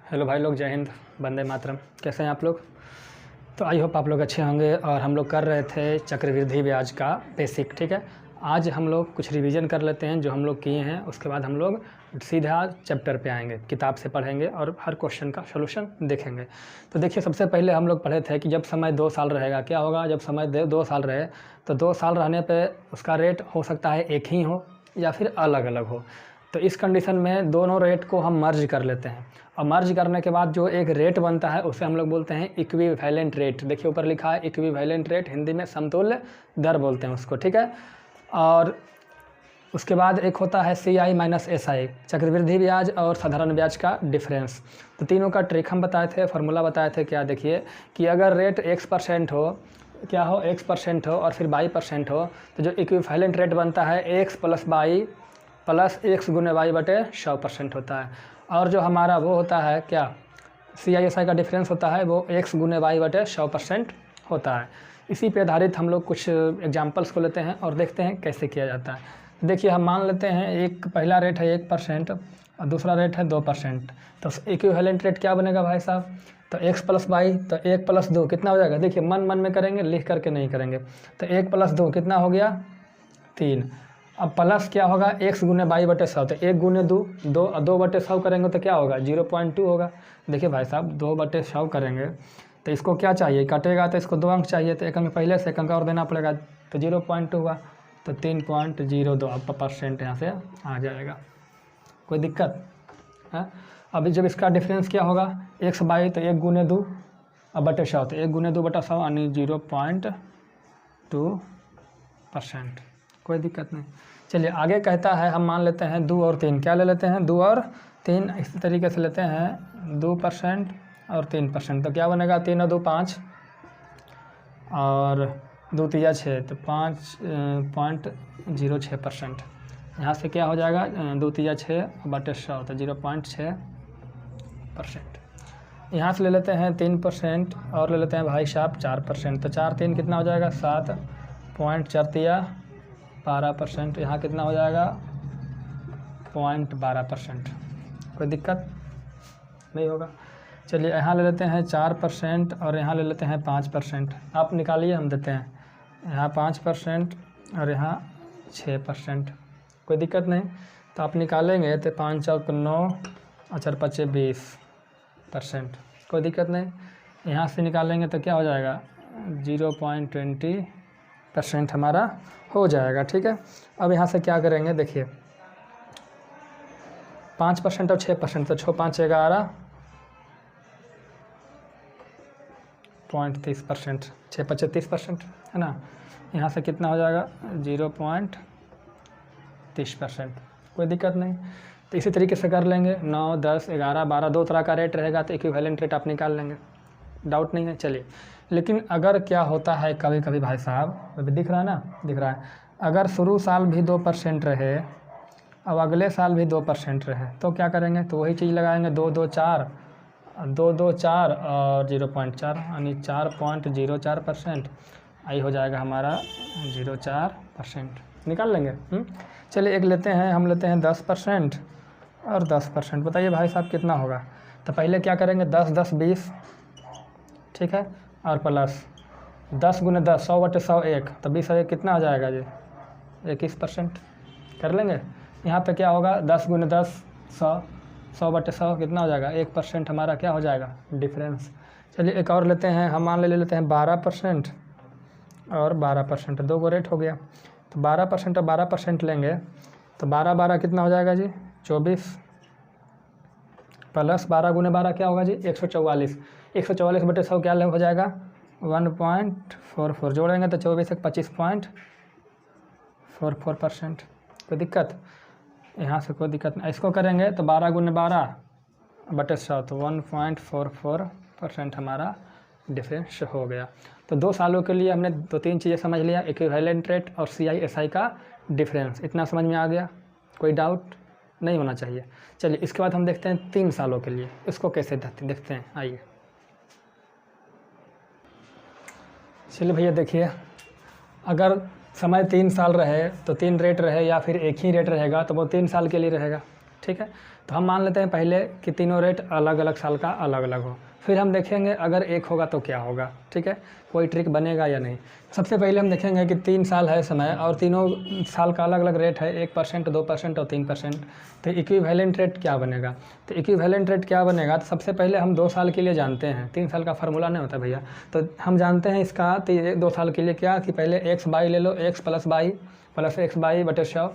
Hello भाई लोग, जय हिंद, वंदे मातरम। कैसे हैं आप लोग? तो आई होप आप लोग अच्छे होंगे। और हम लोग कर रहे थे चक्रवृद्धि ब्याज का बेसिक। ठीक है, आज हम लोग कुछ रिवीजन कर लेते हैं जो हम लोग किए हैं। उसके बाद हम लोग सीधा चैप्टर पे आएंगे, किताब से पढ़ेंगे और हर क्वेश्चन का सोल्यूशन देखेंगे। तो देखिए, सबसे पहले हम लोग पढ़े थे कि जब समय 2 साल रहेगा क्या होगा। जब समय 2 साल रहे तो 2 साल रहने पर उसका रेट हो सकता है एक ही हो या फिर अलग अलग हो। तो इस कंडीशन में दोनों रेट को हम मर्ज कर लेते हैं और मर्ज करने के बाद जो एक रेट बनता है उसे हम लोग बोलते हैं इक्विवेलेंट रेट। देखिए ऊपर लिखा है इक्विवेलेंट रेट, हिंदी में समतुल्य दर बोलते हैं उसको। ठीक है, और उसके बाद एक होता है CI माइनस SI, चक्रवृद्धि ब्याज और साधारण ब्याज का डिफरेंस। तो तीनों का ट्रिक हम बताए थे, फार्मूला बताए थे। क्या देखिए कि अगर रेट x% हो, क्या हो x% हो और फिर y% हो, तो जो इक्विवेलेंट रेट बनता है x plus y plus x गुने y बटे 100% होता है। और जो हमारा वो होता है क्या, CI SI का डिफरेंस होता है, वो x गुने y बटे 100% होता है। इसी पे आधारित हम लोग कुछ एग्जांपल्स को लेते हैं और देखते हैं कैसे किया जाता है। देखिए, हम मान लेते हैं एक पहला रेट है 1% और दूसरा रेट है 2%। तो इक्विवेलेंट रेट क्या बनेगा भाई साहब? तो x प्लस y, तो 1 प्लस 2 कितना हो जाएगा? देखिए मन मन में करेंगे, लिख करके नहीं करेंगे। तो 1 प्लस 2 कितना हो गया? 3। अब प्लस क्या होगा? x गुने बाई बटे 100। तो 1 गुने 2 बटे 100 करेंगे तो क्या होगा? 0.2 होगा। देखिए भाई साहब, 2 बटे 100 करेंगे तो इसको क्या चाहिए? कटेगा तो इसको 2 अंक चाहिए, तो 1 अंक पहले से 1 अंक और देना पड़ेगा, तो 0.2 हुआ। तो 3.02 आपका परसेंट यहाँ से आ जाएगा। कोई दिक्कत है? अभी जब इसका डिफरेंस क्या होगा x बाई, तो 1 गुने 2 अब बटे 100, तो 1 गुने 2 बटा 100 यानी 0.2%। कोई दिक्कत नहीं। चलिए आगे कहता है, हम मान लेते हैं 2 और 3। क्या ले लेते हैं? 2 और 3 इस तरीके से लेते हैं, 2% और 3%। तो क्या बनेगा? 3 और 2 5 और 2 3 6, तो 5.06%। यहाँ से क्या हो जाएगा? 2 3 6 बटे 100, तो 0.6%। यहाँ से ले लेते हैं 3% और ले लेते हैं भाई साहब 4%। तो 4 3 कितना हो जाएगा? 7.4 12%। यहाँ कितना हो जाएगा? 0.12%। कोई दिक्कत नहीं होगा। चलिए यहाँ ले लेते हैं 4% और यहाँ ले लेते हैं 5%। आप निकालिए, हम देते हैं। यहाँ 5% और यहाँ 6%। कोई दिक्कत नहीं। तो आप निकालेंगे तो 5 चौक 9 और 4 पचे 20%। कोई दिक्कत नहीं। यहाँ से निकालेंगे तो क्या हो जाएगा? 0.20% हमारा हो जाएगा। ठीक है, अब यहाँ से क्या करेंगे? देखिए 5% और 6%, तो 6 5 11 0.30%, 6 5 30% है ना। यहाँ से कितना हो जाएगा? 0.30%। कोई दिक्कत नहीं। तो इसी तरीके से कर लेंगे 9 10 11 12, 2 तरह का रेट रहेगा तो इक्विवेलेंट रेट आप निकाल लेंगे, डाउट नहीं है। चलिए, लेकिन अगर क्या होता है कभी कभी भाई साहब, अभी दिख रहा है ना, दिख रहा है, अगर शुरू साल भी 2% रहे, अब अगले साल भी 2% रहे, तो क्या करेंगे? तो वही चीज़ लगाएंगे, 2 2 4 2 2 4 और 0.4 यानी 4.04%। आई हो जाएगा हमारा 0.4%। निकाल लेंगे। चलिए एक लेते हैं, हम लेते हैं 10% और 10%। बताइए भाई साहब कितना होगा? तो पहले क्या करेंगे? 10 10 20, ठीक है, और प्लस 10 गुने 10 100 बटे 100 1, तो 20 और 1 कितना आ जाएगा जी? 21%। कर लेंगे। यहाँ पे क्या होगा? 10 गुने 10 100, 100 बटे 100 कितना हो जाएगा? 1% हमारा क्या हो जाएगा? डिफरेंस। चलिए एक और लेते हैं, हम मान ले लेते हैं 12% और 12%, 2 गो रेट हो गया। तो 12% और 12% लेंगे तो 12 12 कितना हो जाएगा जी? 24 प्लस 12 गुने 12 क्या होगा जी? 144। 144 बटे 100 क्या हो जाएगा? 1.44। जोड़ेंगे तो 24 एक 25.44%। कोई दिक्कत? यहाँ से कोई दिक्कत नहीं। इसको करेंगे तो 12 गुने 12 बटे 100, तो 1.44% हमारा डिफरेंस हो गया। तो 2 सालों के लिए हमने 2-3 चीज़ें समझ लिया, इक्विवेलेंट रेट और CI SI का डिफरेंस। इतना समझ में आ गया? कोई डाउट नहीं होना चाहिए। चलिए इसके बाद हम देखते हैं 3 सालों के लिए, इसको कैसे देखते हैं। आइए चलिए भैया, देखिए अगर समय 3 साल रहे तो 3 रेट रहे या फिर एक ही रेट रहेगा तो वो 3 साल के लिए रहेगा। ठीक है। तो हम मान लेते हैं पहले कि तीनों रेट अलग अलग साल का अलग अलग हो, फिर हम देखेंगे अगर एक होगा तो क्या होगा, ठीक है, कोई ट्रिक बनेगा या नहीं। सबसे पहले हम देखेंगे कि 3 साल है समय और तीनों साल का अलग अलग रेट है, 1%, 2% और 3%। तो इक्विवेलेंट रेट क्या बनेगा? तो इक्विवेलेंट रेट क्या बनेगा? तो सबसे पहले हम 2 साल के लिए जानते हैं, 3 साल का फार्मूला नहीं होता भैया। तो हम जानते हैं इसका 2 साल के लिए क्या कि पहले एक्स बाई ले लो, x plus y plus x y बटे 100,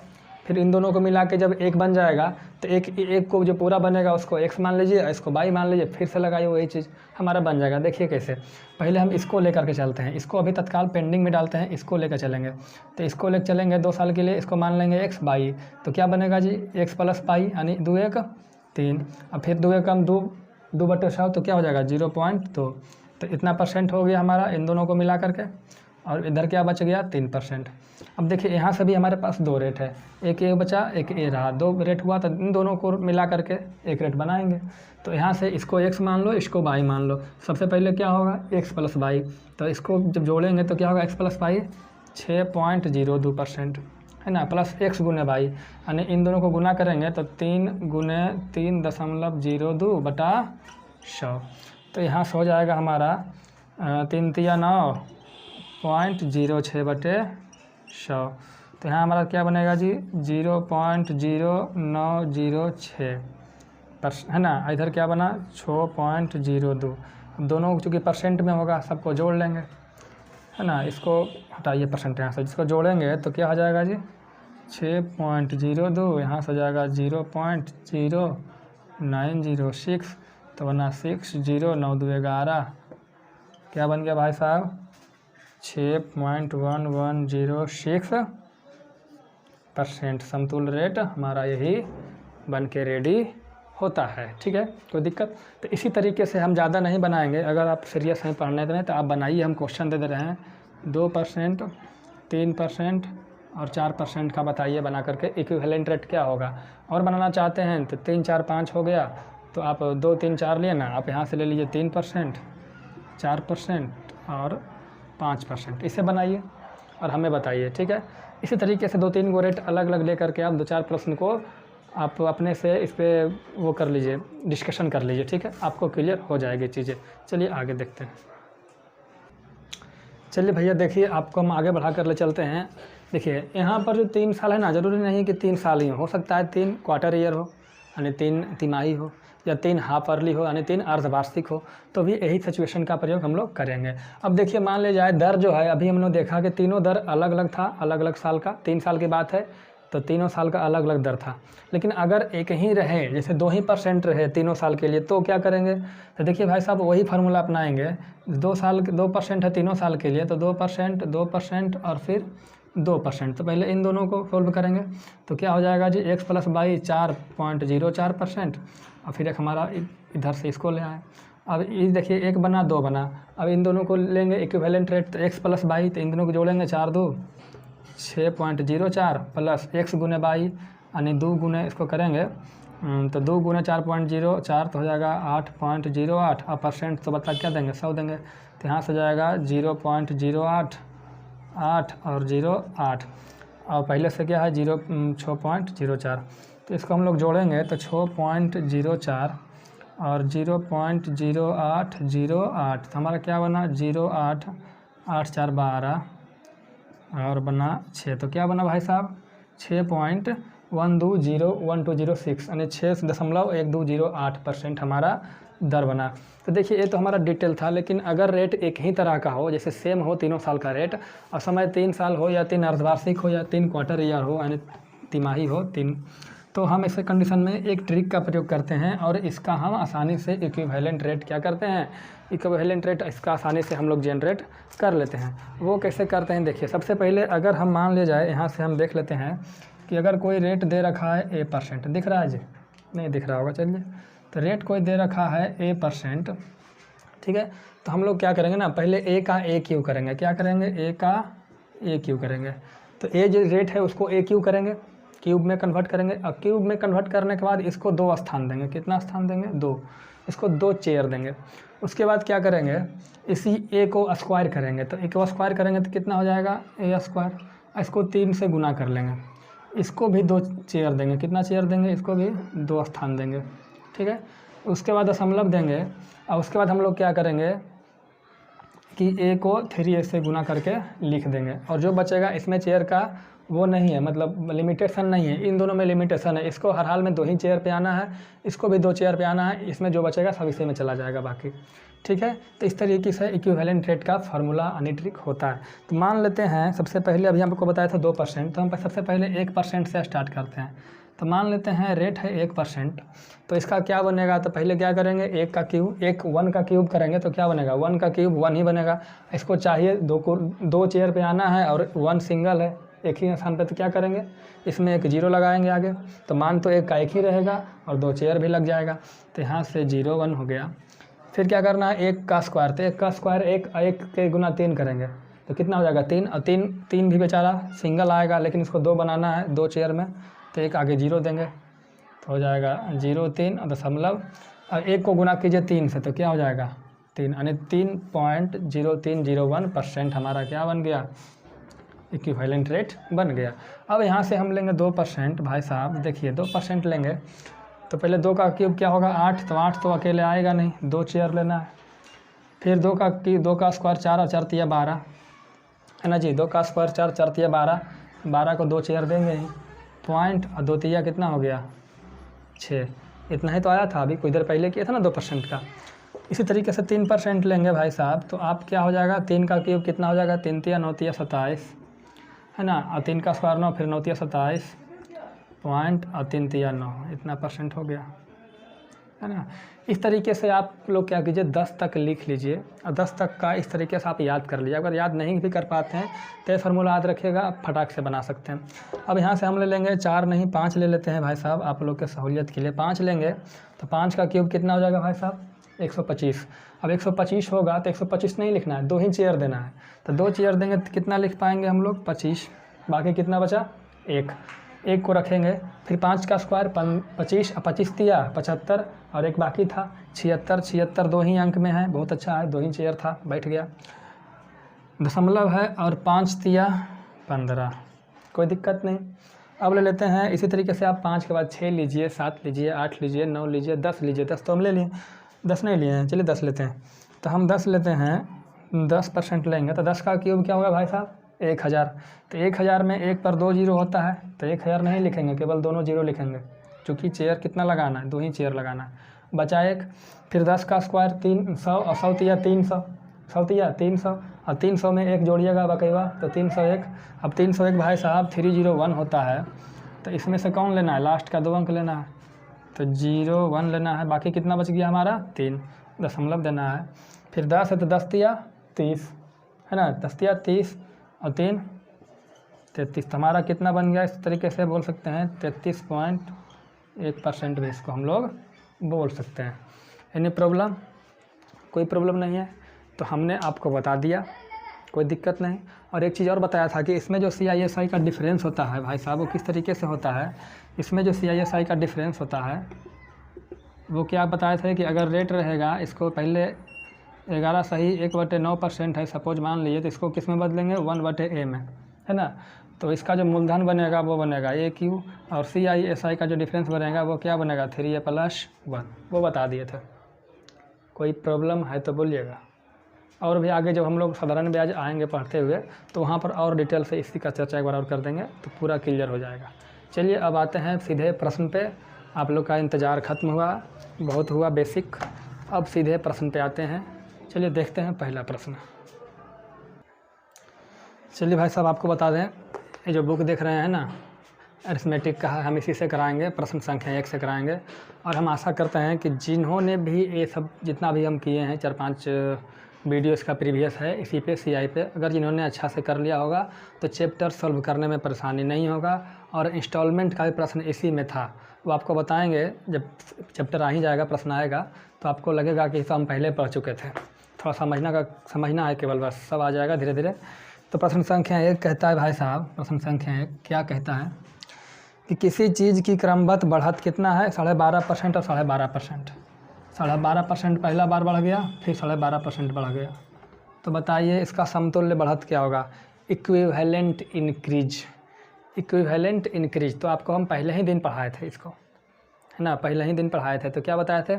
फिर इन दोनों को मिला के जब एक बन जाएगा तो एक को जो पूरा बनेगा उसको x मान लीजिए, इसको बाई मान लीजिए, फिर से लगाइए वही चीज़ हमारा बन जाएगा। देखिए कैसे, पहले हम इसको लेकर के चलते हैं, इसको अभी तत्काल पेंडिंग में डालते हैं, इसको लेकर चलेंगे। तो इसको लेकर चलेंगे 2 साल के लिए, इसको मान लेंगे x बाई, तो क्या बनेगा जी x प्लस बाई यानी 2 1 3, अब फिर 2 1 कम 2 बटे 100 तो क्या हो जाएगा 0.2। तो इतना % हो गया हमारा इन दोनों को मिला करके, और इधर क्या बच गया 3%। अब देखिए यहाँ से भी हमारे पास 2 रेट है, एक ए बचा एक ए रहा, 2 रेट हुआ तो इन दोनों को मिला करके एक रेट बनाएंगे। तो यहाँ से इसको x मान लो, इसको बाई मान लो। सबसे पहले क्या होगा x प्लस बाई, तो इसको जब जोड़ेंगे तो क्या होगा x प्लस बाई 6.02% है ना, प्लस x गुने बाई, यानी इन दोनों को गुना करेंगे तो 3 गुने 3.02 बटा 100। तो यहाँ से हो जाएगा हमारा 3 तिया 9.06 बटे 100। तो यहाँ हमारा क्या बनेगा जी 0.0906 है ना, इधर क्या बना 6.02। अब दोनों चूँकि % में होगा सबको जोड़ लेंगे है ना, इसको हटाइए % यहाँ से, जिसको जोड़ेंगे तो क्या हो जाएगा जी 6.02, यहाँ से हो जाएगा 0.0906, तो बना 6 0 9 2 11, क्या बन गया भाई साहब 6.1106%। समतुल्य रेट हमारा यही बन के रेडी होता है, ठीक है, कोई दिक्कत? तो इसी तरीके से हम ज़्यादा नहीं बनाएंगे, अगर आप सीरियस हैं पढ़ने में तो आप बनाइए, हम क्वेश्चन दे दे रहे हैं 2%, 3% और 4% का बताइए बना करके इक्विवेलेंट रेट क्या होगा। और बनाना चाहते हैं तो 3 4 5 हो गया, तो आप 2 3 4 लिए ना, आप यहाँ से ले लीजिए 3%, 4% और 5%, इसे बनाइए और हमें बताइए, ठीक है। इसी तरीके से 2-3 गो रेट अलग अलग ले करके आप 2-4 प्रश्न को आप अपने से इस पर वो कर लीजिए, डिस्कशन कर लीजिए, ठीक है, आपको क्लियर हो जाएगी चीज़ें। चलिए आगे देखते हैं। चलिए भैया देखिए, आपको हम आगे बढ़ा कर ले चलते हैं। देखिए यहाँ पर जो 3 साल है ना, ज़रूरी नहीं कि 3 साल ही हो सकता है 3 क्वार्टर ईयर हो यानी 3 तिमाही हो, या 3 हाफ अर्ली हो यानी 3 अर्धवार्षिक हो, तो भी यही सिचुएशन का प्रयोग हम लोग करेंगे। अब देखिए मान ले जाए दर जो है, अभी हमने देखा कि तीनों दर अलग अलग था, अलग अलग साल का, 3 साल की बात है तो तीनों साल का अलग अलग दर था। लेकिन अगर एक ही रहे, जैसे 2 ही % रहे तीनों साल के लिए, तो क्या करेंगे? तो देखिए भाई साहब वही फार्मूला अपनाएंगे, 2% है तीनों साल के लिए, तो 2% 2% और फिर 2%। तो पहले इन दोनों को सोल्व करेंगे तो क्या हो जाएगा जी x प्लस बाई 4.04%, और फिर एक हमारा इधर से इसको ले आए। अब ये देखिए 1 बना 2 बना, अब इन दोनों को लेंगे इक्विवेलेंट रेट, तो x प्लस बाई, तो इन दोनों को जोड़ेंगे 4 2 6.04 प्लस x गुने बाई यानी 2 गुने इसको करेंगे तो 2 गुने 4.04 तो हो जाएगा 8.08, और % तो बता क्या देंगे 100 देंगे, तो यहाँ से जाएगा 0.08 8 और 0.8, और पहले से क्या है 6.04, तो इसको हम लोग जोड़ेंगे तो 6.04 और 0.0808, तो हमारा क्या बना 0.8 8 4 12 और बना 6, तो क्या बना भाई साहब 6.1206 यानी 6.1208% हमारा दर बना। तो देखिए ये तो हमारा डिटेल था, लेकिन अगर रेट एक ही तरह का हो, जैसे सेम हो तीनों साल का रेट, और समय 3 साल हो या 3 अर्धवार्षिक हो या 3 क्वार्टर ईयर हो यानी तिमाही हो 3, तो हम ऐसे कंडीशन में एक ट्रिक का प्रयोग करते हैं और इसका हम आसानी से इक्विवेलेंट रेट क्या करते हैं, इक्विवेलेंट रेट इसका आसानी से हम लोग जनरेट कर लेते हैं। वो कैसे करते हैं देखिए, सबसे पहले अगर हम मान ले जाए, यहाँ से हम देख लेते हैं कि अगर कोई रेट दे रखा है A%, दिख रहा है जी, नहीं दिख रहा होगा, चलिए, तो रेट कोई दे रखा है A%, ठीक है, तो हम लोग क्या करेंगे ना, पहले A का AQ करेंगे, क्या करेंगे A का AQ करेंगे, तो A जो रेट है उसको AQ करेंगे, क्यूब में कन्वर्ट करेंगे, और क्यूब में कन्वर्ट करने के बाद इसको 2 स्थान देंगे, कितना स्थान देंगे 2, इसको 2 चेयर देंगे। उसके बाद क्या करेंगे, इसी A को स्क्वायर करेंगे, तो A को स्क्वायर करेंगे तो कितना हो जाएगा A स्क्वायर, इसको 3 से गुना कर लेंगे, इसको भी 2 चेयर देंगे। कितना चेयर देंगे? इसको भी 2 स्थान देंगे, ठीक है। उसके बाद दशमलव देंगे और उसके बाद हम लोग क्या करेंगे कि ए को 3a से गुना करके लिख देंगे। और जो बचेगा इसमें चेयर का वो नहीं है, मतलब लिमिटेशन नहीं है, इन दोनों में लिमिटेशन है। इसको हर हाल में 2 ही चेयर पे आना है, इसको भी 2 चेयर पे आना है। इसमें जो बचेगा सब इसी में चला जाएगा बाकी, ठीक है। तो इस तरीके से इक्विवेलेंट रेट का फार्मूला यानी ट्रिक होता है। तो मान लेते हैं सबसे पहले अभी आपको बताया था 2%, तो हम सबसे पहले 1% से स्टार्ट करते हैं। तो मान लेते हैं रेट है 1%, तो इसका क्या बनेगा? तो पहले क्या करेंगे, 1 का क्यूब करेंगे तो क्या बनेगा? 1 का क्यूब 1 ही बनेगा। इसको चाहिए 2 चेयर पे आना है और 1 सिंगल है एक ही स्थान पे, तो क्या करेंगे, इसमें एक 0 लगाएंगे आगे, तो मान तो 1 का 1 ही रहेगा और 2 चेयर भी लग जाएगा। तो यहाँ से 0 1 हो गया। फिर क्या करना है, 1 का स्क्वायर, तो 1 का स्क्वायर 1 के गुना 3 करेंगे तो कितना हो जाएगा? 3। और 3 भी बेचारा सिंगल आएगा, लेकिन इसको 2 बनाना है 2 चेयर में, तो 1 आगे 0 देंगे तो हो जाएगा 0 3 और दशमलव, और 1 को गुना कीजिए 3 से तो क्या हो जाएगा? 3, यानी 3.0301% हमारा क्या बन गया? इक्विवेलेंट रेट बन गया। अब यहाँ से हम लेंगे 2%। भाई साहब देखिए 2% लेंगे तो पहले 2 का क्यूब क्या होगा? 8, तो 8 तो अकेले आएगा नहीं, 2 चेयर लेना है। फिर 2 का स्क्वायर 4 और 4 तिया 12 है ना जी। 2 का स्क्वायर 4 4 तिया 12, 12 को 2 चेयर देंगे ही, पॉइंट और 2 तिया कितना हो गया? 6। इतना ही तो आया था, अभी कुछ देर पहले किया था ना 2% का। इसी तरीके से 3% लेंगे भाई साहब, तो आप क्या हो जाएगा? 3 का क्यूब कितना हो जाएगा? 3 तिया 9 तिया 27 है ना, और 3 का स्क्वायर 9, फिर 9 तिया 27 पॉइंट और 3 तिया 9, इतना % हो गया है ना। इस तरीके से आप लोग क्या कीजिए 10 तक लिख लीजिए, और 10 तक का इस तरीके से आप याद कर लीजिए। अगर याद नहीं भी कर पाते हैं तो ये फार्मूला याद रखिएगा, आप फटाक से बना सकते हैं। अब यहाँ से हम ले लेंगे 4 नहीं 5 ले लेते हैं भाई साहब, आप लोग के सहूलियत के लिए 5 लेंगे। तो 5 का क्यूब कितना हो जाएगा भाई साहब? 125। अब 125 होगा तो 125 नहीं लिखना है, 2 ही चेयर देना है। तो 2 चेयर देंगे तो कितना लिख पाएंगे हम लोग? 25। बाकी कितना बचा? 1 को रखेंगे। फिर 5 का स्क्वायर 25 और 25 तिया 75 और 1 बाकी था 76 2 ही अंक में है, बहुत अच्छा है, 2 ही चेयर था, बैठ गया। दशमलव है और 5 तिया 15, कोई दिक्कत नहीं। अब ले लेते हैं इसी तरीके से आप 5 के बाद 6 लीजिए, 7 लीजिए, 8 लीजिए, 9 लीजिए, 10 लीजिए। 10 तो हम ले लिए, 10 नहीं लिए हैं, चलिए 10 लेते हैं। तो हम 10 लेते हैं, 10% लेंगे तो 10 का क्यूब क्या होगा भाई साहब? 1000। तो 1000 में 1 पर 2 जीरो होता है, तो 1000 नहीं लिखेंगे, केवल दोनों जीरो लिखेंगे, क्योंकि चेयर कितना लगाना है? 2 ही चेयर लगाना है, बचा 1। फिर 10 का स्क्वायर 300 और 100 तिया 300, 100 तिया 300 और 300 में 1 जोड़िएगा बकैवा तो 301। अब 301 भाई साहब 301 होता है, तो इसमें से कौन लेना है? लास्ट का 2 अंक लेना है, तो 01 लेना है। बाकी कितना बच गया हमारा? 3, दशमलव देना है। फिर 10 है तो 10 तिया 30 है ना, 10 तिया 30 और 3 33। तो हमारा कितना बन गया? इस तरीके से बोल सकते हैं 33.1% भी इसको हम लोग बोल सकते हैं। Any problem? कोई प्रॉब्लम नहीं है, तो हमने आपको बता दिया, कोई दिक्कत नहीं। और एक चीज़ और बताया था कि इसमें जो CISI का डिफरेंस होता है भाई साहब, वो किस तरीके से होता है। इसमें जो CISI का डिफरेंस होता है वो क्या बताए थे कि अगर रेट रहेगा, इसको पहले 11 सही 1/9% है सपोज मान लीजिए, तो इसको किस में बदलेंगे? 1/a में, है ना। तो इसका जो मूलधन बनेगा वो बनेगा AQ, और CISI का जो डिफरेंस बनेगा वो क्या बनेगा? 3a+1, वो बता दिए थे। कोई प्रॉब्लम है तो बोलिएगा। और भी आगे जब हम लोग साधारण ब्याज आएंगे पढ़ते हुए तो वहाँ पर और डिटेल से इसी का चर्चा एक बार और कर देंगे, तो पूरा क्लियर हो जाएगा। चलिए अब आते हैं सीधे प्रश्न पे। आप लोग का इंतज़ार ख़त्म हुआ, बहुत हुआ बेसिक, अब सीधे प्रश्न पे आते हैं। चलिए देखते हैं पहला प्रश्न। चलिए भाई साहब आपको बता दें, ये जो बुक देख रहे हैं ना, अरिथमेटिक का है, हम इसी से कराएंगे, प्रश्न संख्या 1 से कराएंगे। और हम आशा करते हैं कि जिन्होंने भी ये सब जितना भी हम किए हैं 4-5 वीडियो इसका प्रीवियस है इसी पे CI पे, अगर जिन्होंने अच्छा से कर लिया होगा तो चैप्टर सॉल्व करने में परेशानी नहीं होगा। और इंस्टॉलमेंट का भी प्रश्न इसी में था, वो आपको बताएंगे जब चैप्टर आ ही जाएगा, प्रश्न आएगा तो आपको लगेगा कि तो हम पहले पढ़ चुके थे। थोड़ा समझना है केवल, बस सब आ जाएगा धीरे धीरे। तो प्रश्न संख्या 1 कहता है भाई साहब, प्रश्न संख्या 1 क्या कहता है कि किसी चीज़ की क्रमबद्ध बढ़त कितना है? 12.5% और 12.5%। 12.5% पहला बार बढ़ गया, फिर 12.5% बढ़ गया। तो बताइए इसका समतुल्य बढ़त क्या होगा? Equivalent increase. इक्विवेलेंट इंक्रीज, तो आपको हम पहले ही दिन पढ़ाए थे इसको, है ना, पहले ही दिन पढ़ाए थे। तो क्या बताए थे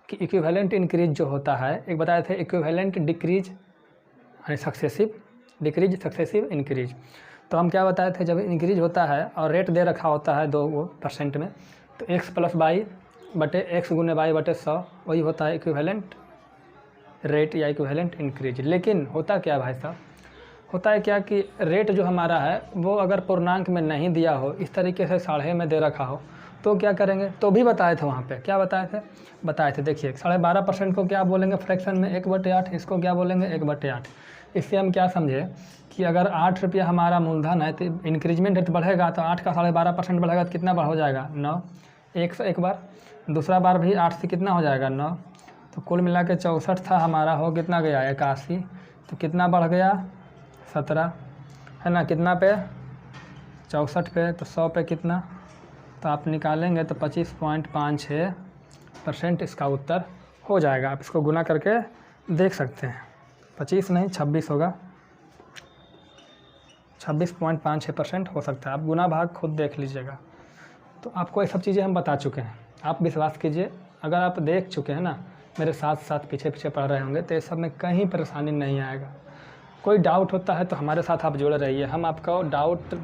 कि इक्विवेलेंट इंक्रीज जो होता है, एक बताए थे इक्विवेलेंट डिक्रीज यानी सक्सेसिव डिक्रीज, सक्सेसिव इंक्रीज। तो हम क्या बताए थे, जब इंक्रीज होता है और रेट दे रखा होता है 2% में, तो x + y बटे x गुने y बटे 100 वही होता है इक्विवेलेंट रेट या इक्विवेलेंट इंक्रीज। लेकिन होता क्या भाई साहब, होता है क्या कि रेट जो हमारा है वो अगर पूर्णांक में नहीं दिया हो, इस तरीके से 1/2 में दे रखा हो, तो क्या करेंगे, तो भी बताए थे वहाँ पे, क्या बताए थे देखिए 12.5% को क्या बोलेंगे फ्रैक्शन में 1/8, इसको क्या बोलेंगे 1/8। इससे हम क्या समझे कि अगर 8 रुपया हमारा मूलधन है तो इंक्रीजमेंट रेट बढ़ेगा, तो 8 का 12.5% बढ़ेगा तो कितना बार हो जाएगा 9, 1 बार, दूसरा बार भी 8 से कितना हो जाएगा 9, तो कुल मिला के 64 था हमारा, हो कितना गया 81, तो कितना बढ़ गया 17, है ना, कितना पे 64 पे, तो 100 पे कितना, तो आप निकालेंगे तो 25.56% इसका उत्तर हो जाएगा। आप इसको गुना करके देख सकते हैं, 25 नहीं 26 होगा, 26.56% हो सकता है। आप गुना भाग खुद देख लीजिएगा। तो आपको ये सब चीज़ें हम बता चुके हैं, आप विश्वास कीजिए, अगर आप देख चुके हैं ना, मेरे साथ साथ पीछे पीछे पढ़ रहे होंगे, तो ये सब में कहीं परेशानी नहीं आएगा। कोई डाउट होता है तो हमारे साथ आप जुड़े रहिए, हम आपका डाउट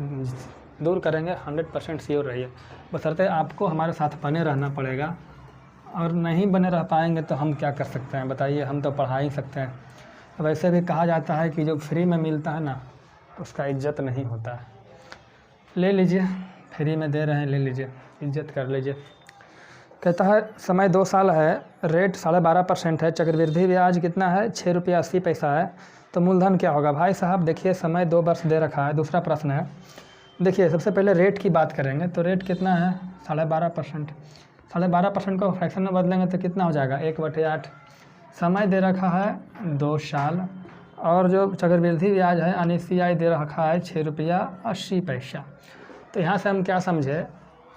दूर करेंगे, 100% श्योर रहिए। बशर्ते आपको हमारे साथ बने रहना पड़ेगा, और नहीं बने रह पाएंगे तो हम क्या कर सकते हैं बताइए, हम तो पढ़ा ही सकते हैं। वैसे भी कहा जाता है कि जो फ्री में मिलता है ना, उसका इज्जत नहीं होता है। ले लीजिए, फ्री में दे रहे हैं, ले लीजिए, इज्जत कर लीजिए। कहता है समय 2 साल है, रेट 12.5% है, चक्रवृद्धि ब्याज कितना है 6 रुपया 80 पैसा है, तो मूलधन क्या होगा भाई साहब। देखिए समय 2 वर्ष दे रखा है। दूसरा प्रश्न है, देखिए सबसे पहले रेट की बात करेंगे, तो रेट कितना है 12.5%, 12.5% को फ्रैक्शन में बदलेंगे तो कितना हो जाएगा 1/8। समय दे रखा है 2 साल, और जो चक्रवृद्धि ब्याज है यानी CI दे रखा है 6 रुपया 80 पैसा। तो यहाँ से हम क्या समझे,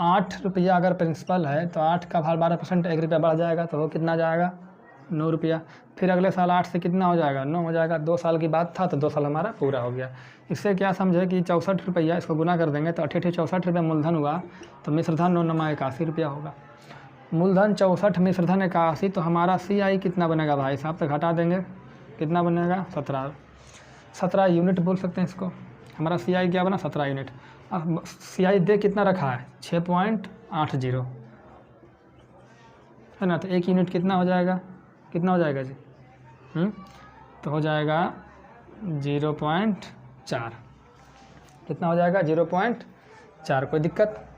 8 रुपया अगर प्रिंसिपल है तो 8 का भाग 12% 1 रुपया बढ़ जाएगा, तो वो कितना जाएगा 9 रुपया। फिर अगले साल 8 से कितना हो जाएगा 9 हो जाएगा। 2 साल की बात था तो 2 साल हमारा पूरा हो गया। इससे क्या समझे कि 64 रुपया, इसको गुना कर देंगे तो 88 64 रुपया मूलधन हुआ, तो मिश्रधन 9 81 रुपया होगा। मूलधन 64, मिश्रधन 81, तो हमारा CI कितना बनेगा भाई साहब, तो घटा देंगे, कितना बनेगा 17 यूनिट बोल सकते हैं इसको। हमारा CI क्या बना 17 यूनिट। अब CI दे कितना रखा है 6.80, है ना, तो 1 यूनिट कितना हो जाएगा, कितना हो जाएगा जी, तो हो जाएगा 0.4, कितना हो जाएगा 0.4। कोई दिक्कत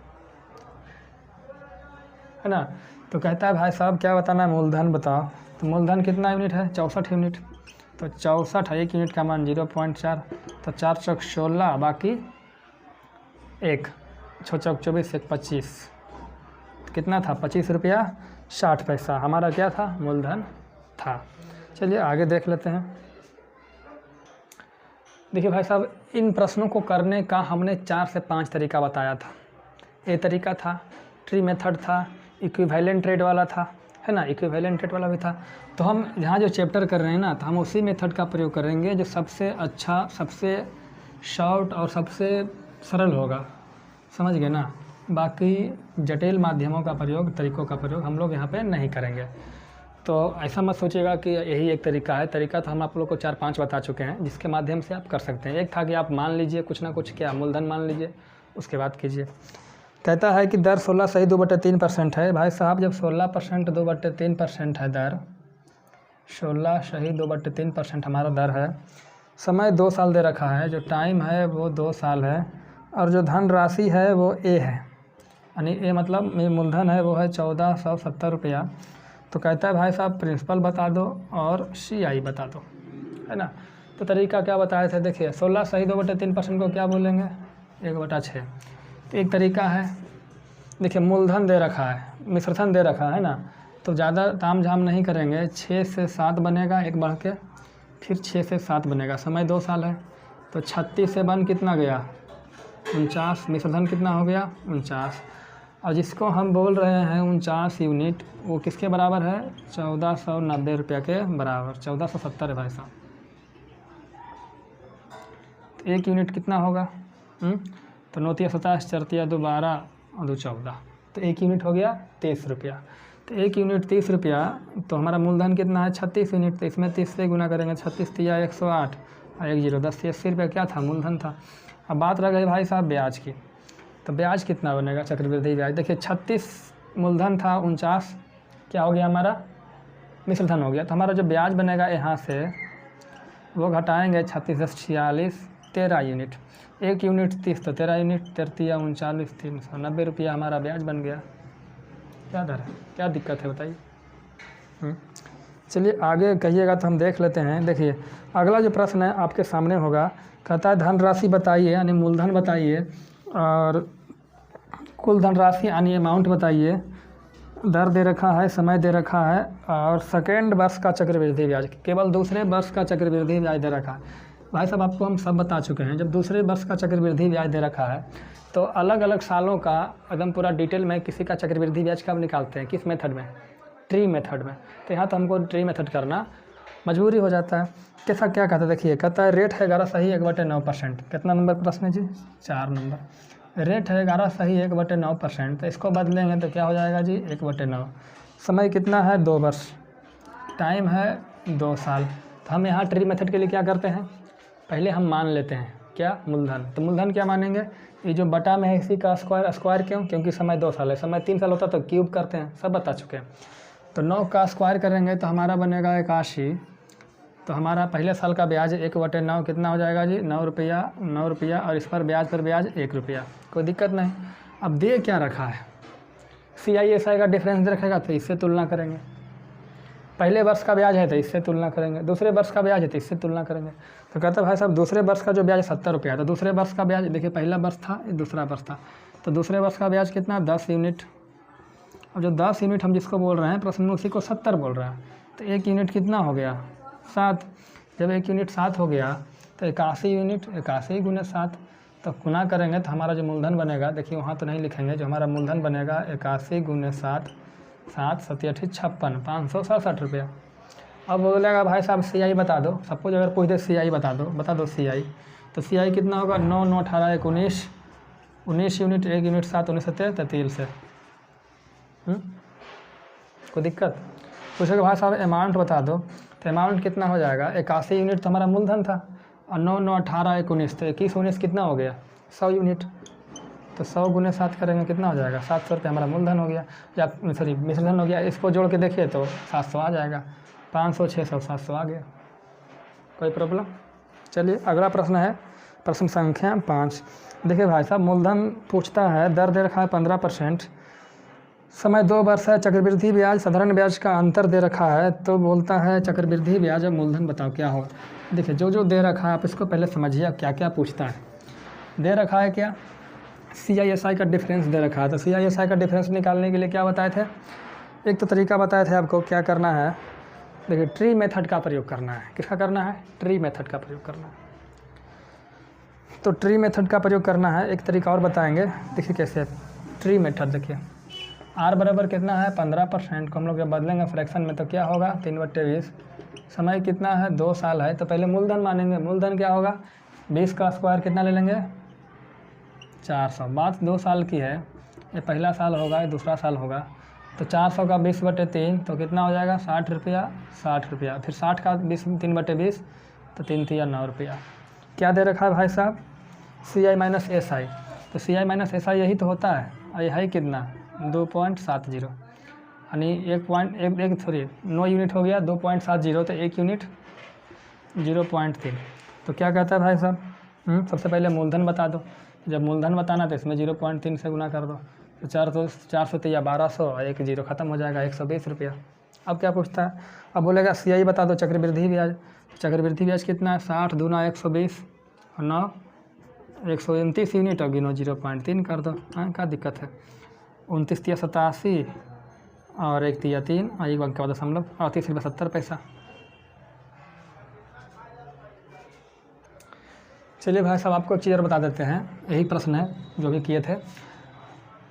है ना। तो कहता है भाई साहब क्या बताना है, मूलधन बताओ। तो मूलधन कितना यूनिट है 64 यूनिट, तो 64 है, 1 यूनिट का मान 0.4, तो 4 चौक 16, बाकी 1, 6 चौक 24, 1 25, कितना था 25 रुपया 60 पैसा हमारा क्या था मूलधन था। चलिए आगे देख लेते हैं। देखिए भाई साहब, इन प्रश्नों को करने का हमने 4 से 5 तरीका बताया था। ये तरीका था ट्री मेथड था, इक्विवेलेंट रेट वाला था, है ना, इक्विवेलेंट रेट वाला भी था। तो हम यहाँ जो चैप्टर कर रहे हैं ना, तो हम उसी मेथड का प्रयोग करेंगे जो सबसे अच्छा, सबसे शॉर्ट और सबसे सरल होगा, समझ गए ना। बाकी जटिल माध्यमों का प्रयोग, तरीक़ों का प्रयोग हम लोग यहाँ पे नहीं करेंगे। तो ऐसा मत सोचिएगा कि यही एक तरीका है। तरीका तो हम आप लोग को 4-5 बता चुके हैं, जिसके माध्यम से आप कर सकते हैं। एक था कि आप मान लीजिए कुछ ना कुछ, क्या मूलधन मान लीजिए, उसके बाद कीजिए। कहता है कि दर 16 सही 2/3% है। भाई साहब जब 16% 2/3% है दर, 16 सही 2/3% हमारा दर है, समय 2 साल दे रखा है, जो टाइम है वो 2 साल है, और जो धन राशि है वो A है, यानी A मतलब मूलधन है वो है 1470 रुपया। तो कहता है भाई साहब प्रिंसिपल बता दो और CI बता दो, है ना। तो तरीका क्या बताए थे, देखिए 16 सही 2/3% को क्या बोलेंगे 1/6। तो एक तरीका है, देखिए मूलधन दे रखा है, मिश्रधन दे रखा है ना, तो ज़्यादा ताम झाम नहीं करेंगे, 6 से 7 बनेगा, एक बढ़ के फिर 6 से 7 बनेगा। समय 2 साल है, तो 36 से बन कितना गया 49, मिश्रधन कितना हो गया 49, और जिसको हम बोल रहे हैं 49 यूनिट, वो किसके बराबर है 1490 रुपया के बराबर, 1470 है भाई साहब। तो 1 यूनिट कितना होगा तो 9 तिया 27, 4 तिया 2 12 और 2 14, तो 1 यूनिट हो गया 30 रुपया। तो 1 यूनिट 30 रुपया, तो हमारा मूलधन कितना है 36 यूनिट, तो इसमें 30 से गुना करेंगे, 36 तिया 108 और 1 0 10 80 रुपया क्या था मूलधन था। अब बात रह गई भाई साहब ब्याज की, तो ब्याज कितना बनेगा चक्रवृद्धि ब्याज। देखिए 36 मूलधन था, 49 क्या हो गया हमारा मिश्र धन हो गया। तो हमारा जो ब्याज बनेगा यहाँ से वो घटाएंगे 36 10 46 13 यूनिट, 1 यूनिट 30 तो 13 यूनिट, 13 39 390 रुपया हमारा ब्याज बन गया। क्या दर है, क्या दिक्कत है बताइए। चलिए आगे कहिएगा तो हम देख लेते हैं। देखिए अगला जो प्रश्न है आपके सामने होगा, कहता है धनराशि बताइए यानी मूलधन बताइए और कुल धनराशि यानी अमाउंट बताइए, दर दे रखा है, समय दे रखा है और सेकेंड वर्ष का चक्रवृद्धि ब्याज, केवल दूसरे वर्ष का चक्रवृद्धि ब्याज दे रखा है। भाई साहब आपको हम सब बता चुके हैं, जब दूसरे वर्ष का चक्रवृद्धि ब्याज दे रखा है तो अलग अलग सालों का एकदम पूरा डिटेल में किसी का चक्रवृद्धि ब्याज कब निकालते हैं, किस मेथड में, ट्री मेथड में। तो यहाँ तो हमको ट्री मेथड करना मजबूरी हो जाता है। कैसा क्या कहता है, देखिए कहता है रेट है 11 सही 1/9%। कितना नंबर प्रश्न है जी, 4 नंबर। रेट है 11 सही 1/9%, तो इसको बदलेंगे तो क्या हो जाएगा जी 1/9। समय कितना है 2 वर्ष, टाइम है 2 साल। तो हम यहाँ ट्री मेथड के लिए क्या करते हैं, पहले हम मान लेते हैं क्या मूलधन, तो मूलधन क्या मानेंगे, ये जो बटा में है इसी का स्क्वायर, स्क्वायर क्यों, क्योंकि समय 2 साल है, समय 3 साल होता तो क्यूब करते हैं, सब बता चुके हैं। तो 9 का स्क्वायर करेंगे तो हमारा बनेगा 81। तो हमारा पहले साल का ब्याज 1/9 कितना हो जाएगा जी 9 रुपया और इस पर ब्याज 1 रुपया, कोई दिक्कत नहीं। अब दे क्या रखा है, CISI का डिफरेंस रखेगा तो इससे तुलना करेंगे, पहले वर्ष का ब्याज है तो इससे तुलना करेंगे, दूसरे वर्ष का ब्याज है तो इससे तुलना करेंगे। तो कहता है भाई साहब दूसरे वर्ष का जो ब्याज 70 रुपया है, तो दूसरे वर्ष का ब्याज देखिए पहला वर्ष था ये दूसरा वर्ष था, तो दूसरे वर्ष का ब्याज कितना 10 यूनिट। अब जो 10 यूनिट हम जिसको बोल रहे हैं प्रश्न में उसी को 70 बोल रहा है, तो 1 यूनिट कितना हो गया 7। जब 1 यूनिट 7 हो गया तो 81 यूनिट, 81 गुना 7, तो गुना करेंगे तो हमारा जो मूलधन बनेगा, देखिए वहाँ तो नहीं लिखेंगे, जो हमारा मूलधन बनेगा 81 गुना 7, 7 7 8 56 567 रुपया। अब बोलेगा भाई साहब CI बता दो, सपोज अगर पूछ दे CI बता दो CI, तो CI कितना होगा 9 9 18 19 19 यूनिट, 1 यूनिट 7 19 7 33 से। कोई दिक्कत, पूछेगा भाई साहब अमाउंट बता दो, तो अमाउंट कितना हो जाएगा 81 यूनिट तो हमारा मूलधन था और 9 9 18 19 तो 21 19 कितना हो गया 100 यूनिट, तो 100 गुने 7 करेंगे कितना हो जाएगा 700 रुपये हमारा मूलधन हो गया, या सॉरी मिश्रधन हो गया। इसको जोड़ के देखिए तो 700 आ जाएगा, 500 600 700 आ गया, कोई प्रॉब्लम। चलिए अगला प्रश्न है प्रश्न संख्या 5। देखिए भाई साहब मूलधन पूछता है, दर दे रखा है 15%, समय 2 वर्ष है, चक्रवृद्धि ब्याज साधारण ब्याज का अंतर दे रखा है, तो बोलता है चक्रवृद्धि ब्याज और मूलधन बताओ क्या हो। देखिए जो दे रखा है आप इसको पहले समझिए क्या क्या पूछता है। दे रखा है क्या, CISI का डिफरेंस दे रखा है, तो CISI का डिफरेंस निकालने के लिए क्या बताए थे, एक तो तरीका बताए थे आपको क्या करना है, देखिए ट्री मेथड का प्रयोग करना है। किसका करना है, ट्री मेथड का प्रयोग करना है। तो ट्री मेथड का प्रयोग करना है, एक तरीका और बताएंगे, देखिए कैसे ट्री मेथड। देखिए R बराबर कितना है 15% को हम लोग जब बदलेंगे फ्रैक्शन में तो क्या होगा 3/20, समय कितना है 2 साल है, तो पहले मूलधन मानेंगे, मूलधन क्या होगा 20 का स्क्वायर कितना ले लेंगे 400। बात 2 साल की है, ये पहला साल होगा ये दूसरा साल होगा, तो 400 का 20/3 तो कितना हो जाएगा 60 रुपया 60 रुपया, फिर 60 का 3/20 तो 3 3 9 रुपया। क्या दे रखा है भाई साहब CI माइनस SI, तो CI माइनस SI यही तो होता है, और यह है कितना 2.70, यानी 9 यूनिट हो गया 2.70, तो 1 यूनिट 0.3। तो क्या कहता है भाई साहब सबसे पहले मूलधन बता दो, जब मूलधन बताना तो इसमें 0.3 से गुना कर दो, तो 400 या 1200 और 1 0 खत्म हो जाएगा 120 रुपया। अब क्या पूछता है, अब बोलेगा CI बता दो चक्रवृद्धि ब्याज, चक्रवृद्धि ब्याज कितना है 60 दूना 120 और 9 129 यूनिट और गिनो 0.3 कर दो। हाँ क्या दिक्कत है, 29 तिया 87 और 1 तिया 3 और 1.38 रुपये 70 पैसा। चलिए भाई साहब आपको एक चीज़ और बता देते हैं, यही प्रश्न है जो भी किए थे।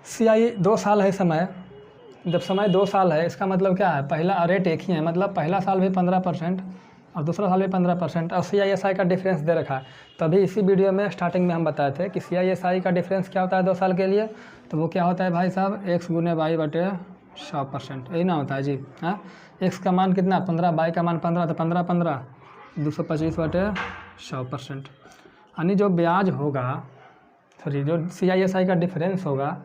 CI 2 साल है समय, जब समय 2 साल है इसका मतलब क्या है, पहला रेट एक ही है, मतलब पहला साल भी 15%, और दूसरा साल भी 15%। और CISI का डिफरेंस दे रखा है। तो अभी इसी वीडियो में स्टार्टिंग में हम बताए थे कि CISI का डिफरेंस क्या होता है 2 साल के लिए। तो वो क्या होता है भाई साहब, x गुने वाई बटे 100%, यही ना होता है जी। हाँ, x का मान कितना 15, वाई का मान 15, तो 15 15 225 बटे 100%। यानी जो ब्याज होगा, सॉरी जो CISI का डिफरेंस होगा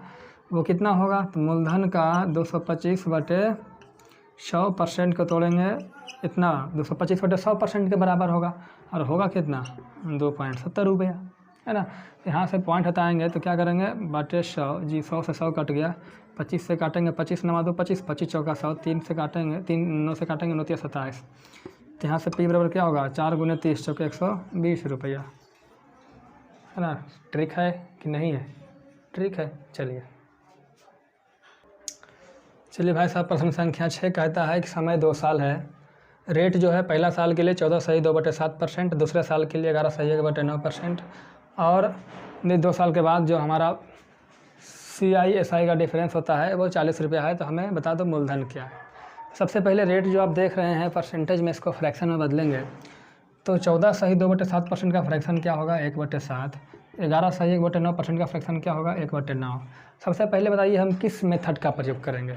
वो कितना होगा, तो मूलधन का 225 बटे 100% को तोड़ेंगे इतना 225 बटे 100% के बराबर होगा। और होगा कितना 2.70 रुपया, है ना। यहाँ से पॉइंट हटाएंगे तो क्या करेंगे, बटे 100 जी, 100 से 100 कट गया, 25 से काटेंगे, 25 9 2 25, 25 चौका 100, 3 से काटेंगे, 3 9 से काटेंगे 9 27। तो यहाँ से P बराबर क्या होगा, 4 गुने 30 चौके 120 रुपया, है ना। ट्रिक है कि नहीं है, ट्रिक है। चलिए भाई साहब, प्रश्न संख्या 6 कहता है कि समय 2 साल है। रेट जो है पहला साल के लिए 14.2/7%, दूसरे साल के लिए 11.1/9%, और 2 साल के बाद जो हमारा CISI का डिफरेंस होता है वो 40 रुपया है। तो हमें बता दो मूलधन क्या है। सबसे पहले रेट जो आप देख रहे हैं परसेंटेज में, इसको फ्रैक्शन में बदलेंगे तो 14.2/7% का फ्रैक्शन क्या होगा, 1/7। 11.1/9% का फ्रैक्शन क्या होगा, 1/9। सबसे पहले बताइए हम किस मेथड का प्रयोग करेंगे,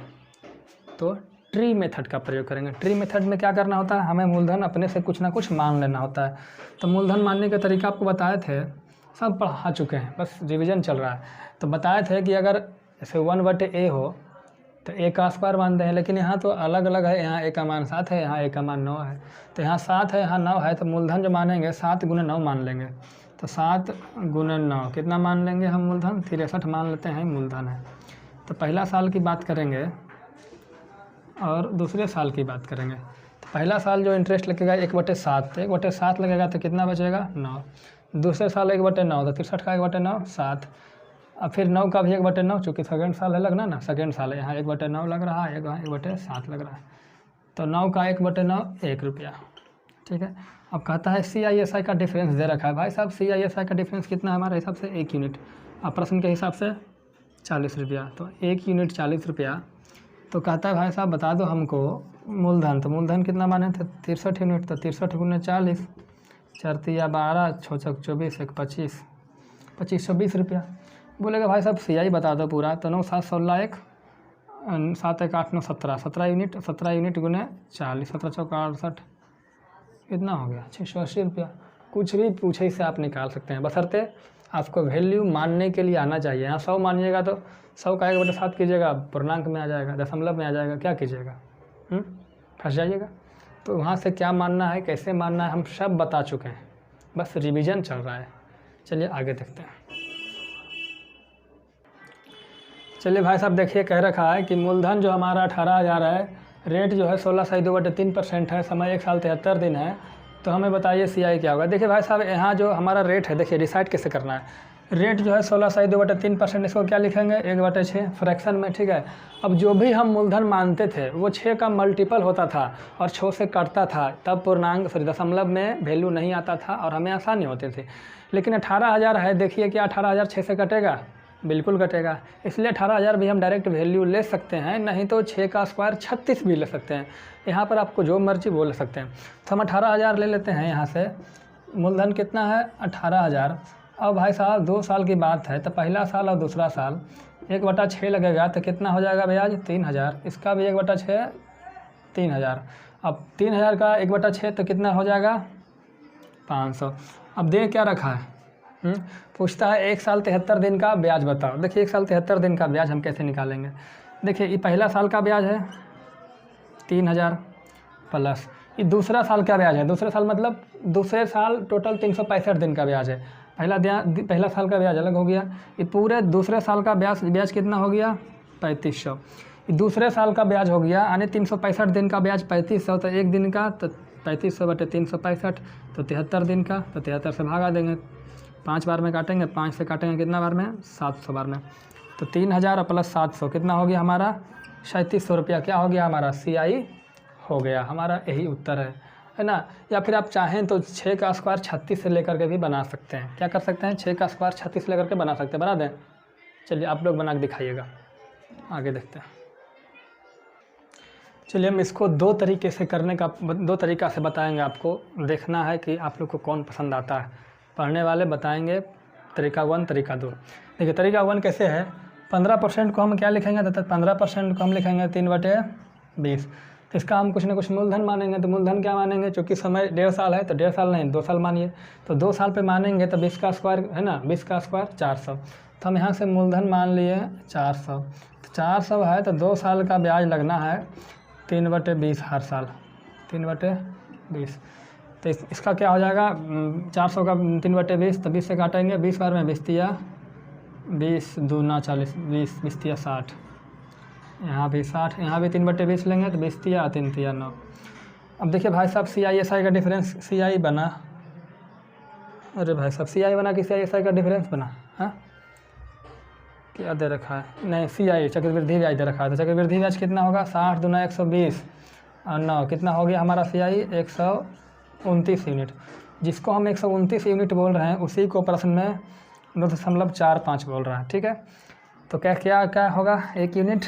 तो ट्री मेथड का प्रयोग करेंगे। ट्री मेथड में क्या करना होता है, हमें मूलधन अपने से कुछ ना कुछ मान लेना होता है। तो मूलधन मानने का तरीका आपको बताए थे, सब पढ़ा चुके हैं, बस रिवीजन चल रहा है। तो बताए थे कि अगर जैसे 1/a हो तो a का स्क्वायर मानते हैं, लेकिन यहाँ तो अलग अलग है। यहाँ a का मान 7 है, यहाँ a का मान 9 है। तो यहाँ 7 है, यहाँ 9 है, तो मूलधन जो मानेंगे 7 गुने 9 मान लेंगे। तो 7 गुने 9 कितना मान लेंगे हम, मूलधन 63 मान लेते हैं, मूलधन है। तो पहला साल की बात करेंगे और दूसरे साल की बात करेंगे। तो पहला साल जो इंटरेस्ट लगेगा 1/7, तो 1/7 लगेगा तो कितना बचेगा 9। दूसरे साल 1/9, तो 63 का 1/9 7। अब फिर 9 का भी 1/9, चूँकि सेकेंड साल है लगना ना, सेकेंड साल है, यहाँ 1/9 लग रहा है, यहाँ 1/7 लग रहा है। तो 9 का 1/9 1 रुपया, ठीक है। अब कहता है CISI का डिफरेंस दे रखा है। भाई साहब CISI का डिफरेंस कितना है हमारे हिसाब से, 1 यूनिट। अब प्रश्न के हिसाब से 40 रुपया, तो 1 यूनिट 40 रुपया। तो कहता है भाई साहब बता दो हमको मूलधन, तो मूलधन कितना माने थे 63 यूनिट। तो 63 गुने 40, 4 तिया 12, 6 चौक 24, 1 25, 2520 रुपया। बोलेगा भाई साहब CI बता दो पूरा। तो 9 7 16 1 7 1 8 9 17, 17 यूनिट गुने 40, 17 चौक 68, कितना हो गया 680 रुपया। कुछ भी पूछे से आप निकाल सकते हैं, बशर्ते आपको वैल्यू मानने के लिए आना चाहिए। यहाँ 100 मानिएगा तो 100 का 1/7 कीजिएगा, पूर्णांक में आ जाएगा, दशमलव में आ जाएगा, क्या कीजिएगा, फंस जाइएगा। तो वहाँ से क्या मानना है, कैसे मानना है, हम सब बता चुके हैं, बस रिवीजन चल रहा है। चलिए आगे देखते हैं। चलिए भाई साहब देखिए, कह रखा है कि मूलधन जो हमारा 18,000 है, रेट जो है 16.2/3% है, समय 1 साल 73 दिन है। तो हमें बताइए CI क्या होगा। देखिए भाई साहब, यहाँ जो हमारा रेट है, देखिए डिसाइड कैसे करना है। रेट जो है 16.2/3%, इसको क्या लिखेंगे 1/6 फ्रैक्शन में, ठीक है। अब जो भी हम मूलधन मानते थे वो 6 का मल्टीपल होता था और 6 से कटता था, तब पूर्णांक सॉरी दशमलव में वैल्यू नहीं आता था और हमें आसानी होती थी। लेकिन 18,000 है, देखिए क्या 18,000 6 से कटेगा, बिल्कुल कटेगा। इसलिए 18,000 भी हम डायरेक्ट वैल्यू ले सकते हैं, नहीं तो 6 का स्क्वायर 36 भी ले सकते हैं। यहाँ पर आपको जो मर्जी बोल सकते हैं। तो हम 18,000 ले लेते हैं यहाँ से। मूलधन कितना है 18,000। अब भाई साहब 2 साल की बात है, तो पहला साल और दूसरा साल 1/6 लगेगा, तो कितना हो जाएगा ब्याज 3,000। इसका भी 1/6 3,000। अब 3,000 का 1/6 तो कितना हो जाएगा 500। अब दे क्या रखा है, पूछता है 1 साल 73 दिन का ब्याज बताओ। देखिए 1 साल 73 दिन का ब्याज हम कैसे निकालेंगे। देखिए ये पहला साल का ब्याज है 3,000 प्लस ये दूसरा साल का ब्याज है। दूसरा साल मतलब दूसरे साल टोटल 365 दिन का ब्याज है। पहला साल का ब्याज अलग हो गया। ये पूरे दूसरे साल का ब्याज कितना हो गया 3500। दूसरे साल का ब्याज हो गया, यानी 365 दिन का ब्याज 3500। तो एक दिन का तो 3500 बटे 365, तो 73 दिन का, तो 73 से भागा देंगे, 5 बार में काटेंगे, 5 से काटेंगे कितना बार में 700 बार में। तो 3,000 प्लस 700 कितना हो गया हमारा 3700 रुपया। क्या हो गया हमारा CI हो गया हमारा, यही उत्तर है ना। या फिर आप चाहें तो 6 का स्क्वायर 36 से लेकर के भी बना सकते हैं। क्या कर सकते हैं 6 का स्क्वायर 36 लेकर के बना सकते हैं, बना दें। चलिए आप लोग बना के दिखाइएगा, आगे देखते हैं। चलिए हम इसको दो तरीके से करने का, दो तरीक़ा से बताएंगे आपको। देखना है कि आप लोग को कौन पसंद आता है। पढ़ने वाले बताएंगे तरीका 1 तरीका 2। देखिए तरीका 1 कैसे है, 15% को हम क्या लिखेंगे, तो 15% को हम लिखेंगे 3/20। तो इसका हम कुछ ना कुछ मूलधन मानेंगे। तो मूलधन क्या मानेंगे, चूँकि समय 1.5 साल है तो 1.5 साल नहीं 2 साल मानिए। तो 2 साल पे मानेंगे तो 20 का स्क्वायर है ना, 20 का स्क्वायर 400। तो हम यहाँ से मूलधन मान लिए 400। तो 400 है तो 2 साल का ब्याज लगना है 3/20 हर साल, 3/20। तो इसका क्या हो जाएगा, 400 का 3/20 तो 20 से काटेंगे, 20 बार में 20 तिया 20, 2 9 40, 20 तिया 60, यहाँ भी 60, यहाँ भी 3/20 लेंगे तो 20 तिया 3 तिया 9। अब देखिए भाई साहब CISI का डिफरेंस, CI बना, अरे भाई साहब CI बना कि CISI का डिफरेंस बना, हाँ क्या दे रखा है, नहीं CI चक्रवृद्धि ब्याज दे रखा है। तो चक्रवृद्धि ब्याज कितना होगा, 60 दूना 120 और 9 कितना हो गया हमारा CI 129 यूनिट। जिसको हम 129 यूनिट बोल रहे हैं उसी को प्रश्न में 2.45 बोल रहा है, ठीक है। तो क्या क्या क्या होगा, 1 यूनिट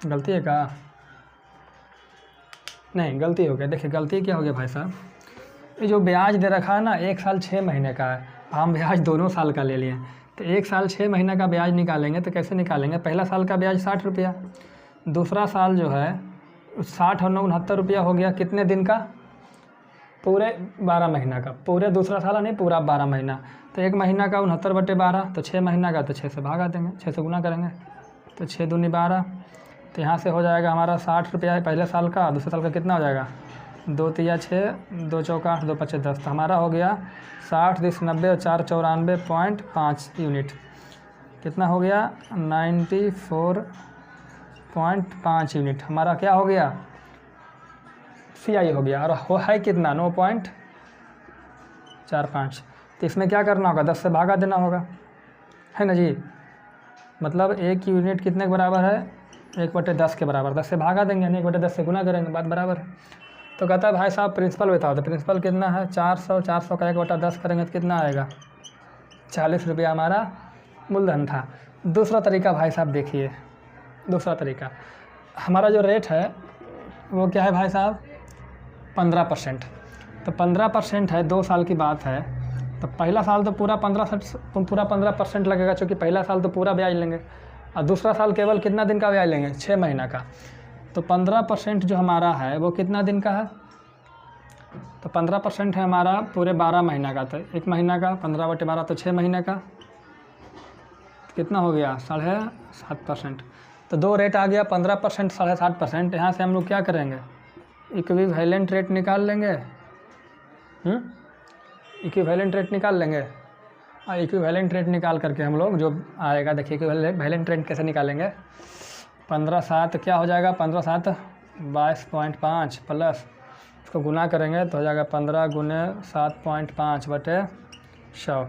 गलती है क्या, नहीं गलती हो गया। देखिए गलती क्या हो गया भाई साहब, ये जो ब्याज दे रखा है ना 1 साल 6 महीने का है, हम ब्याज दोनों साल का ले लिए। तो 1 साल 6 महीने का ब्याज निकालेंगे तो कैसे निकालेंगे, पहला साल का ब्याज 60 रुपया, दूसरा साल जो है 60 और 9 69 रुपया हो गया, कितने दिन का, पूरे 12 महीना का, पूरे दूसरा साल नहीं पूरा 12 महीना। तो 1 महीना का 69/12, तो 6 महीना का तो 6 से भागा देंगे, 6 से गुना करेंगे तो 6 दूनी 12। तो यहाँ से हो जाएगा हमारा 60 रुपया है पहले साल का, दूसरे साल का कितना हो जाएगा, 2 तिया 6, 2 चौका 8, 2 पचे 10। तो हमारा हो गया 60 10 90 और 4 94.5 यूनिट, कितना हो गया 94.5 यूनिट हमारा क्या हो गया, CI हो गया। और हो है कितना 9.45। तो इसमें क्या करना होगा, 10 से भागा देना होगा, है ना जी। मतलब 1 यूनिट कितने के बराबर है, 1/10 के बराबर, 10 से भागा देंगे यानी 1/10 से गुना करेंगे, बात बराबर है। तो कहता है भाई साहब प्रिंसिपल बताओ, तो प्रिंसिपल कितना है 400, 400 का 1/10 करेंगे तो कितना आएगा, 40 रुपया हमारा मूलधन था। दूसरा तरीका भाई साहब देखिए, दूसरा तरीका हमारा जो रेट है वो क्या है भाई साहब 15%। तो 15% है, 2 साल की बात है। तो पहला साल तो पूरा 15% लगेगा, क्योंकि पहला साल तो पूरा ब्याज लेंगे और दूसरा साल केवल कितना दिन का ब्याज लेंगे, 6 महीना का। तो 15% जो हमारा है वो कितना दिन का है, तो 15% है हमारा पूरे 12 महीना का। तो 1 महीना का 15/12 तो 6 महीने का, कितना हो गया 7.5%। तो 2 रेट आ गया, 15% 7.5%। यहाँ से हम लोग क्या करेंगे, इक्विवेलेंट रेट निकाल लेंगे, इक्विवेलेंट रेट निकाल लेंगे। और इक्विवेलेंट रेट निकाल करके हम लोग जो आएगा, देखिए इक्विवेलेंट रेट कैसे निकालेंगे, 15/7 क्या हो जाएगा, 15/7 22.5 प्लस इसको गुना करेंगे तो हो जाएगा 15 × 7.5/100।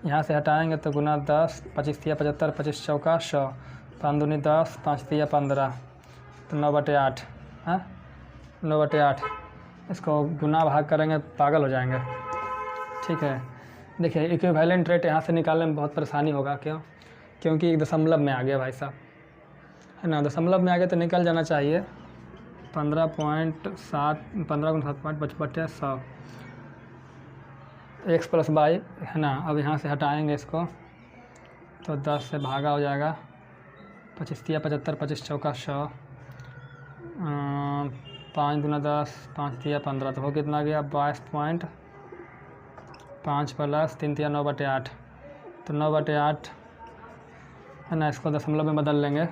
यहाँ से हटाएंगे तो गुना 10, 25 तिया 75, 25 चौका 100, 5 दूनी 10, 5 तिया 15, तो 9/8, हाँ 9/8। इसको गुना भाग करेंगे पागल हो जाएंगे, ठीक है। देखिए इक्विवेलेंट रेट यहाँ से निकालने में बहुत परेशानी होगा, क्यों, क्योंकि 1 दशमलव में आ गया भाई साहब, है ना, दशमलव में आ गया तो निकल जाना चाहिए 15.7, 15 × 7.5/100 x + y, है ना। अब यहाँ से हटाएंगे इसको तो 10 से भागा हो जाएगा, 25 तिया 75, 25 चौका 100, 5 दूना 10, 5 तिया 15, तो वो कितना गया 22.5 प्लस 3 तिया 9/8, तो 9/8 है ना। इसको दशमलव में बदल लेंगे,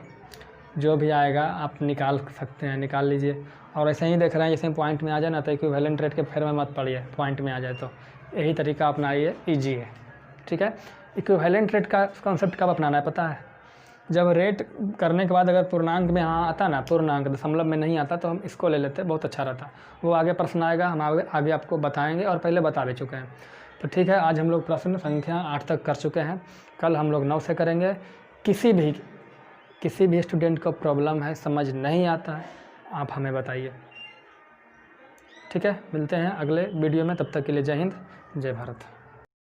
जो भी आएगा आप निकाल सकते हैं, निकाल लीजिए। और ऐसे ही देख रहे हैं जैसे पॉइंट में आ जाए ना, तो इक्विवेलेंट रेट के फेर में मत पड़िए, पॉइंट में आ जाए तो यही तरीका अपनाइए, ईजी है, ठीक है। इक्विवेलेंट रेट का कॉन्सेप्ट कब अपनाना है पता है, जब रेट करने के बाद अगर पूर्णांक में यहाँ आता ना, पूर्णांक दशमलव में नहीं आता तो हम इसको ले लेते, बहुत अच्छा रहता। वो आगे प्रश्न आएगा, हम आगे आपको बताएंगे और पहले बता भी चुके हैं। तो ठीक है, आज हम लोग प्रश्न संख्या 8 तक कर चुके हैं, कल हम लोग 9 से करेंगे। किसी भी स्टूडेंट को प्रॉब्लम है, समझ नहीं आता है, आप हमें बताइए, ठीक है। मिलते हैं अगले वीडियो में, तब तक के लिए जय हिंद, जय भारत।